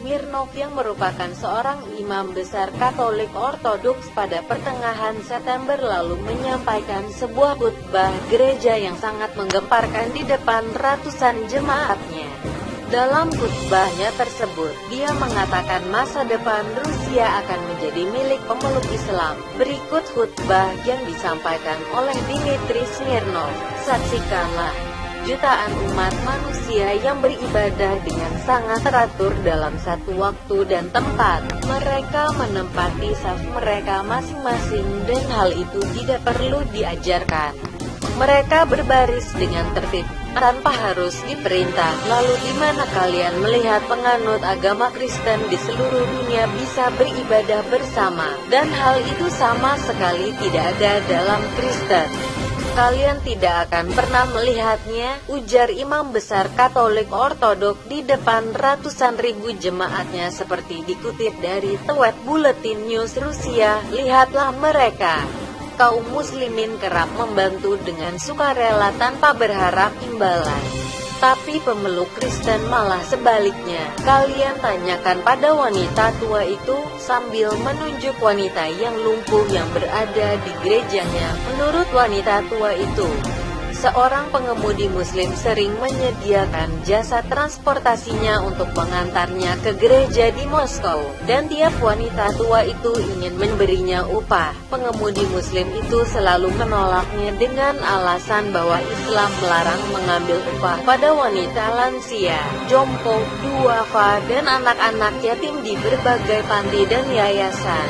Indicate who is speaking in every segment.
Speaker 1: Smirnov yang merupakan seorang imam besar Katolik Ortodoks pada pertengahan September lalu menyampaikan sebuah khutbah gereja yang sangat menggemparkan di depan ratusan jemaatnya. Dalam khutbahnya tersebut, dia mengatakan masa depan Rusia akan menjadi milik pemeluk Islam. Berikut khutbah yang disampaikan oleh Dmitry Smirnov. Saksikanlah. Jutaan umat manusia yang beribadah dengan sangat teratur dalam satu waktu dan tempat. Mereka menempati saf mereka masing-masing dan hal itu tidak perlu diajarkan. Mereka berbaris dengan tertib, tanpa harus diperintah. Lalu di mana kalian melihat penganut agama Kristen di seluruh dunia bisa beribadah bersama? Dan hal itu sama sekali tidak ada dalam Kristen. Kalian tidak akan pernah melihatnya, ujar imam besar Katolik Ortodok di depan ratusan ribu jemaatnya seperti dikutip dari Twet Bulletin News Rusia. Lihatlah mereka. Kaum muslimin kerap membantu dengan sukarela tanpa berharap imbalan. Tapi pemeluk Kristen malah sebaliknya. Kalian tanyakan pada wanita tua itu, sambil menunjuk wanita yang lumpuh yang berada di gerejanya. Menurut wanita tua itu, seorang pengemudi muslim sering menyediakan jasa transportasinya untuk mengantarnya ke gereja di Moskow, dan tiap wanita tua itu ingin memberinya upah. Pengemudi muslim itu selalu menolaknya dengan alasan bahwa Islam melarang mengambil upah pada wanita lansia, jompo, duafa, dan anak-anak yatim di berbagai panti dan yayasan.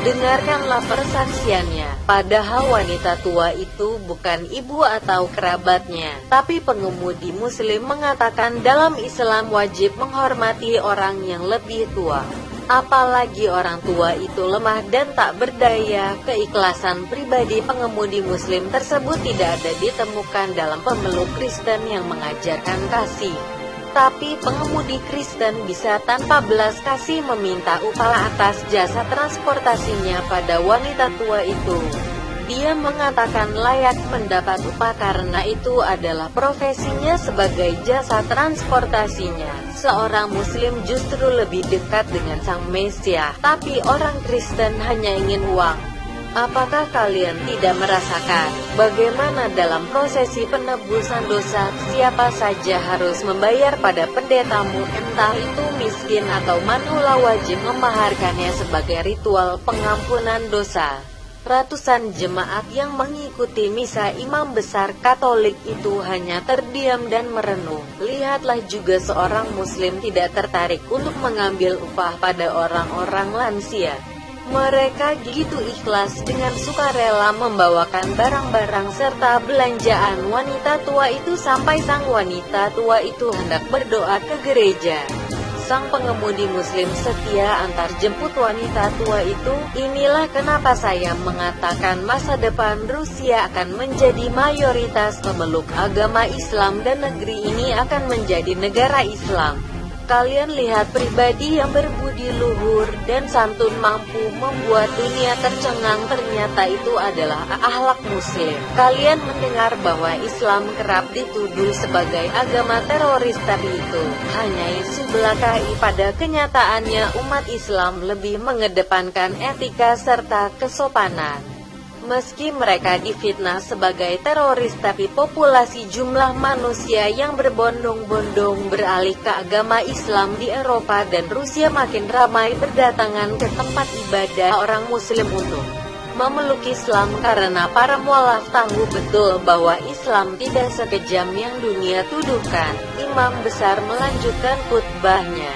Speaker 1: Dengarkanlah persaksiannya. Padahal wanita tua itu bukan ibu atau kerabatnya. Tapi pengemudi muslim mengatakan dalam Islam wajib menghormati orang yang lebih tua. Apalagi orang tua itu lemah dan tak berdaya. Keikhlasan pribadi pengemudi muslim tersebut tidak ada ditemukan dalam pemeluk Kristen yang mengajarkan kasih. Tapi pengemudi Kristen bisa tanpa belas kasih meminta upah atas jasa transportasinya pada wanita tua itu. Dia mengatakan layak mendapat upah karena itu adalah profesinya sebagai jasa transportasinya. Seorang muslim justru lebih dekat dengan sang Mesias, tapi orang Kristen hanya ingin uang. Apakah kalian tidak merasakan bagaimana dalam prosesi penebusan dosa, siapa saja harus membayar pada pendetamu, entah itu miskin atau manula, wajib memaharkannya sebagai ritual pengampunan dosa. Ratusan jemaat yang mengikuti misa imam besar Katolik itu hanya terdiam dan merenung. Lihatlah juga seorang muslim tidak tertarik untuk mengambil upah pada orang-orang lansia. Mereka begitu ikhlas dengan sukarela membawakan barang-barang serta belanjaan wanita tua itu sampai sang wanita tua itu hendak berdoa ke gereja. Sang pengemudi muslim setia antar jemput wanita tua itu. Inilah kenapa saya mengatakan masa depan Rusia akan menjadi mayoritas pemeluk agama Islam dan negeri ini akan menjadi negara Islam. Kalian lihat pribadi yang berbudi luhur dan santun mampu membuat dunia tercengang, ternyata itu adalah akhlak muslim. Kalian mendengar bahwa Islam kerap dituduh sebagai agama teroris, tapi itu hanya isu belaka. Pada kenyataannya umat Islam lebih mengedepankan etika serta kesopanan. Meski mereka difitnah sebagai teroris, tapi populasi jumlah manusia yang berbondong-bondong beralih ke agama Islam di Eropa dan Rusia makin ramai berdatangan ke tempat ibadah orang muslim untuk memeluk Islam karena para mualaf tahu betul bahwa Islam tidak sekejam yang dunia tuduhkan. Imam besar melanjutkan khutbahnya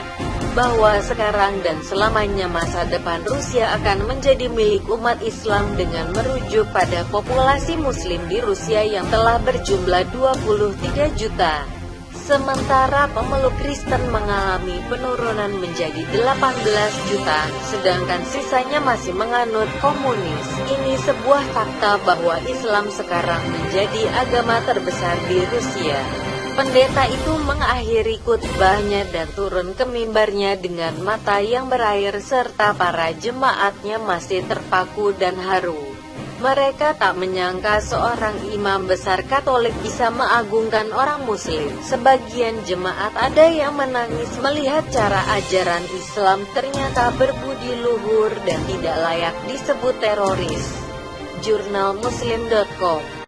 Speaker 1: bahwa sekarang dan selamanya masa depan Rusia akan menjadi milik umat Islam dengan merujuk pada populasi muslim di Rusia yang telah berjumlah 23 juta. Sementara pemeluk Kristen mengalami penurunan menjadi 18 juta, sedangkan sisanya masih menganut komunis. Ini sebuah fakta bahwa Islam sekarang menjadi agama terbesar di Rusia. Pendeta itu mengakhiri khutbahnya dan turun ke mimbarnya dengan mata yang berair serta para jemaatnya masih terpaku dan haru. Mereka tak menyangka seorang imam besar Katolik bisa mengagungkan orang Muslim. Sebagian jemaat ada yang menangis melihat cara ajaran Islam ternyata berbudi luhur dan tidak layak disebut teroris. Jurnal Muslim.com